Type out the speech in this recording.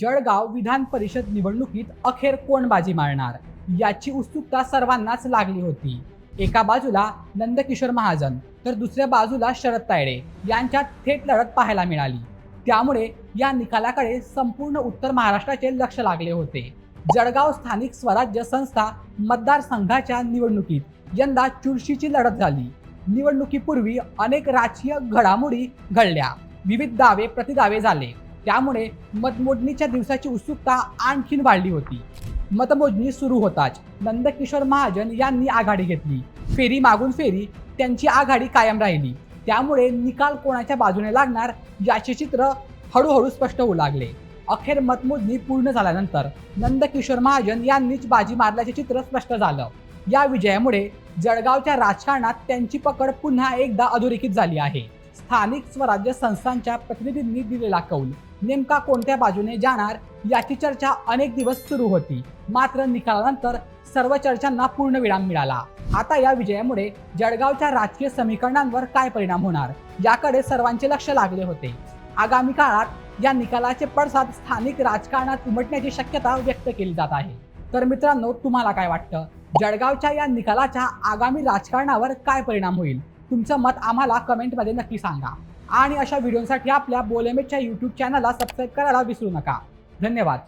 जळगाव विधान परिषद निवडणुकीत अखेर कोण बाजी मारणार याची उत्सुकता सर्वांनाच लागली होती। एका बाजूला नंदकिशोर महाजन तर दुसऱ्या बाजूला शरद तायडे यांच्यात थेट लढत पाहायला मिळाली। त्यामुळे या निकालाकडे संपूर्ण उत्तर महाराष्ट्राचे लक्ष लागले होते। जळगाव स्थानिक स्वराज्य संस्था मतदारसंघाच्या निवडणुकीत यंदा चुरशीची लढत झाली। निवडणुकीपूर्वी अनेक राजकीय घडामोडी घडल्या, विविध दावे प्रतिदावे झाले। त्यामुळे मतमोजणीच्या दिवसाची उत्सुकता आणखीन वाढली होती। मतमोजणी सुरू होताच नंदकिशोर महाजन यांनी आघाडी घेतली। फेरी मागून फेरी त्यांची आघाडी कायम राहिली। त्यामुळे निकाल कोणाच्या बाजूने लागणार याचे चित्र हळूहळू स्पष्ट होऊ लागले। अखेर मतमोजणी पूर्ण झाल्यानंतर नंदकिशोर महाजन यांनीच बाजी मारल्याचे चित्र स्पष्ट झालं। या विजयामुळे जळगावच्या राजकारणात त्यांची पकड पुन्हा एकदा अधोरेखित झाली आहे। स्थानिक स्वराज्य संस्थांच्या प्रतिनिधींनी दिलेला कौल नेमका कोणत्या बाजूने जाणार याची चर्चा अनेक दिवस सुरू होती। मात्र निकालानंतर सर्व चर्चांना पूर्णविराम मिळाला। आता या विजयामुळे जळगावच्या राजकीय समीकरणांवर काय परिणाम होणार याकडे सर्वांचे लक्ष लागले होते। आगामी काळात या निकालाचे पडसाद स्थानिक राजकारणात उमटण्याची शक्यता व्यक्त केली जात आहे। तर मित्रांनो, तुम्हाला काय वाटतं? जळगावच्या या निकालाचा आगामी राजकारणावर काय परिणाम होईल? तुमचं मत आम्हाला कमेंटमध्ये नक्की सांगा आणि अशा व्हिडिओसाठी आपल्या बोलेमेटच्या YouTube चॅनलला सबस्क्राईब करायला विसरू नका। धन्यवाद।